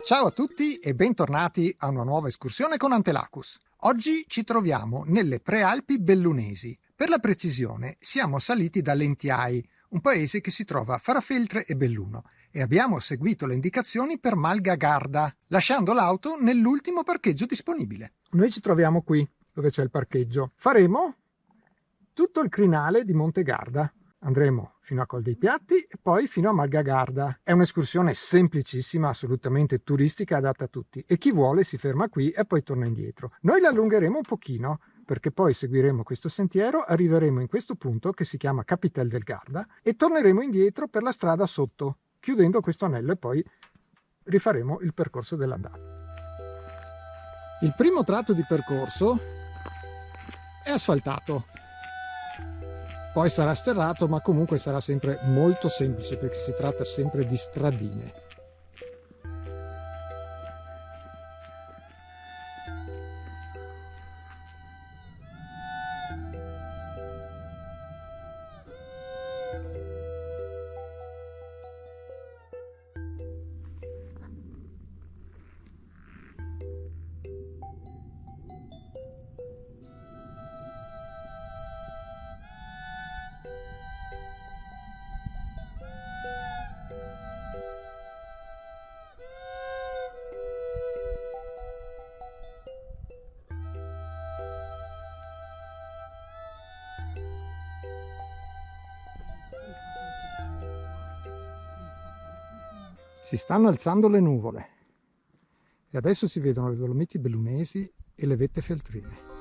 Ciao a tutti e bentornati a una nuova escursione con Antelacus. Oggi ci troviamo nelle Prealpi Bellunesi. Per la precisione siamo saliti da Lentiai, un paese che si trova fra Feltre e Belluno, e abbiamo seguito le indicazioni per Malgagarda, lasciando l'auto nell'ultimo parcheggio disponibile. Noi ci troviamo qui, dove c'è il parcheggio. Faremo tutto il crinale di Monte Garda. Andremo fino a Col dei Piatti e poi fino a Malgagarda. È un'escursione semplicissima, assolutamente turistica, adatta a tutti, e chi vuole si ferma qui e poi torna indietro. Noi la allungheremo un pochino perché poi seguiremo questo sentiero, arriveremo in questo punto che si chiama Capitel del Garda e torneremo indietro per la strada sotto, chiudendo questo anello, e poi rifaremo il percorso dell'andata. Il primo tratto di percorso è asfaltato. Poi sarà sterrato, ma comunque sarà sempre molto semplice perché si tratta sempre di stradine. Si stanno alzando le nuvole e adesso si vedono le Dolomiti Bellunesi e le vette feltrine.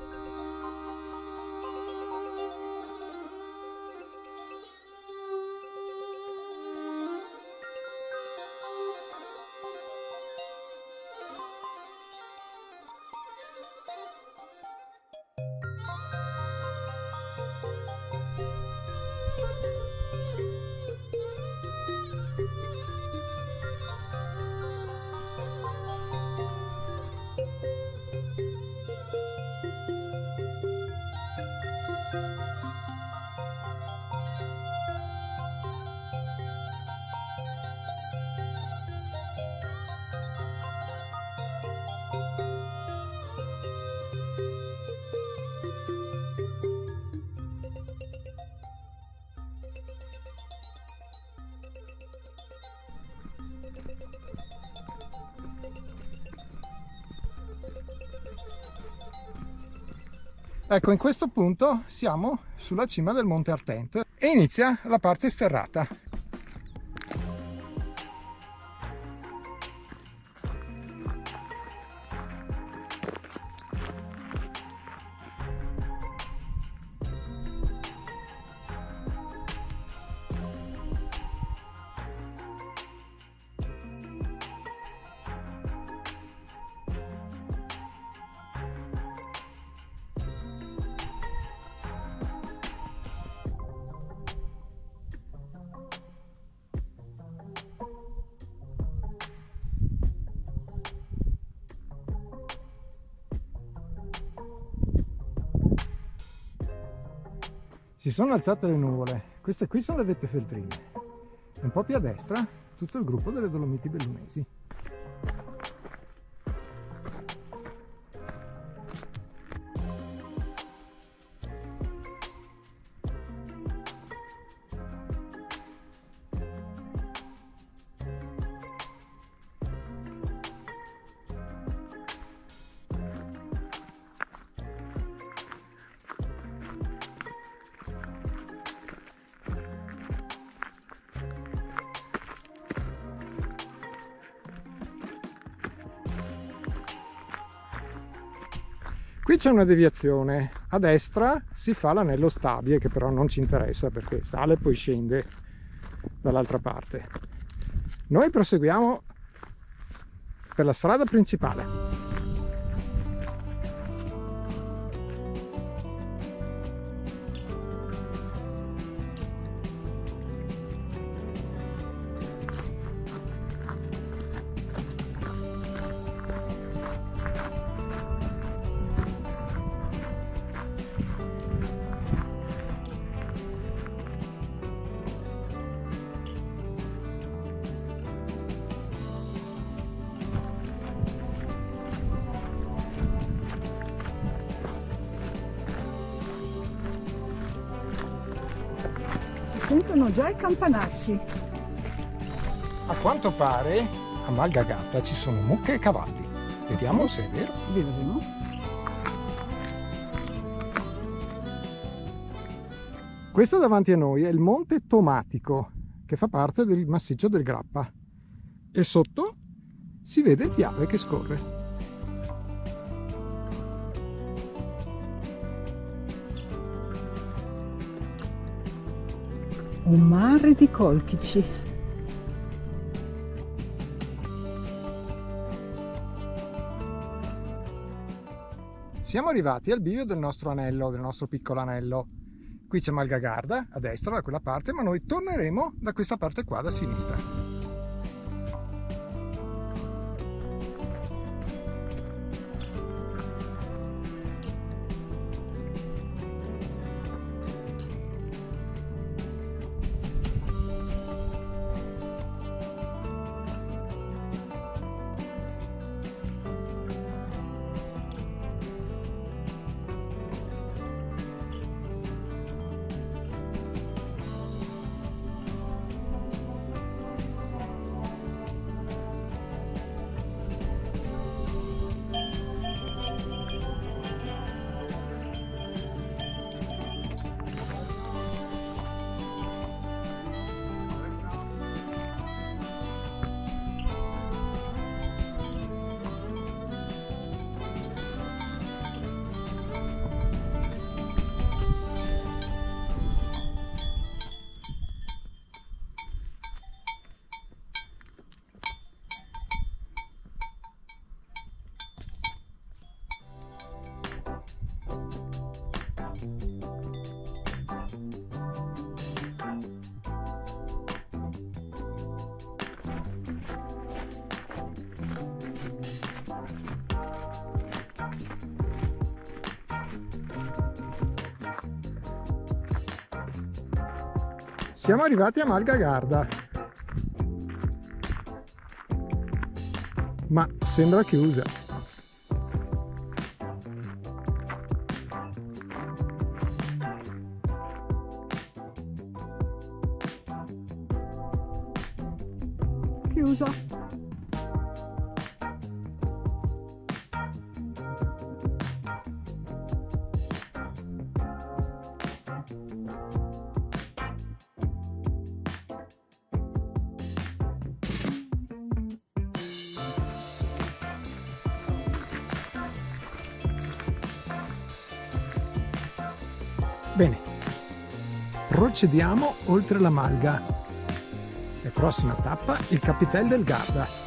Ecco, in questo punto siamo sulla cima del Monte Artent e inizia la parte sterrata. Si sono alzate le nuvole, queste qui sono le vette feltrine, un po' più a destra tutto il gruppo delle Dolomiti Bellunesi. Qui c'è una deviazione, a destra si fa l'anello Stabie, che però non ci interessa perché sale e poi scende dall'altra parte. Noi proseguiamo per la strada principale. sentono già i campanacci. A quanto pare a Malgagatta ci sono mucche e cavalli. Vediamo se è vero. Vedremo. Questo davanti a noi è il Monte Tomatico, che fa parte del massiccio del Grappa. E sotto si vede il Piave che scorre. Un mare di colchici. Siamo arrivati al bivio del nostro anello, del nostro piccolo anello. Qui c'è Malgagarda, a destra da quella parte, ma noi torneremo da questa parte qua, da sinistra. Siamo arrivati a Malgagarda, ma sembra chiusa. Chiusa. Bene, procediamo oltre la Malga. E prossima tappa, il Capitel del Garda.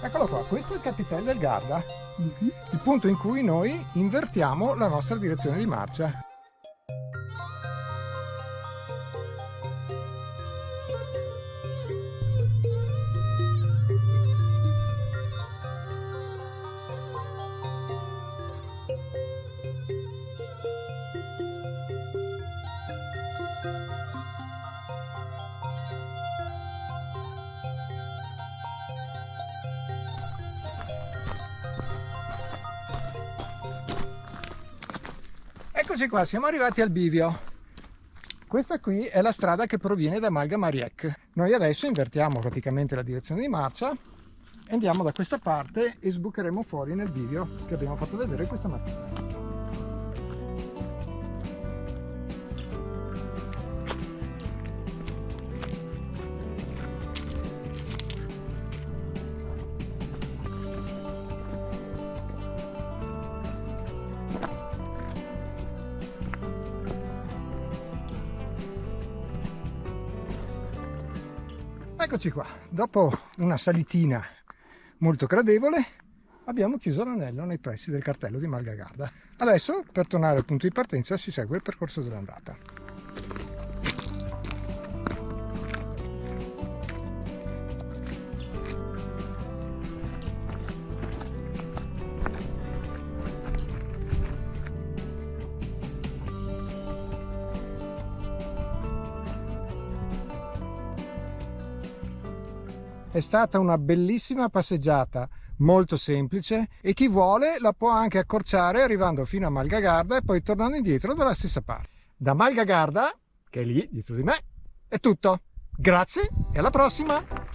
Eccolo qua, questo è il Capitel del Garda, il punto in cui noi invertiamo la nostra direzione di marcia. Eccoci qua, siamo arrivati al bivio. Questa qui è la strada che proviene da Malga Mariec. Noi adesso invertiamo praticamente la direzione di marcia Andiamo da questa parte e sbucheremo fuori nel video che abbiamo fatto vedere questa mattina. Eccoci qua, dopo una salitina molto gradevole abbiamo chiuso l'anello nei pressi del cartello di Malgagarda. Adesso, per tornare al punto di partenza, si segue il percorso dell'andata. È stata una bellissima passeggiata, molto semplice, e chi vuole la può anche accorciare arrivando fino a Malgagarda e poi tornando indietro dalla stessa parte. Da Malgagarda, che è lì dietro di me, è tutto. Grazie e alla prossima!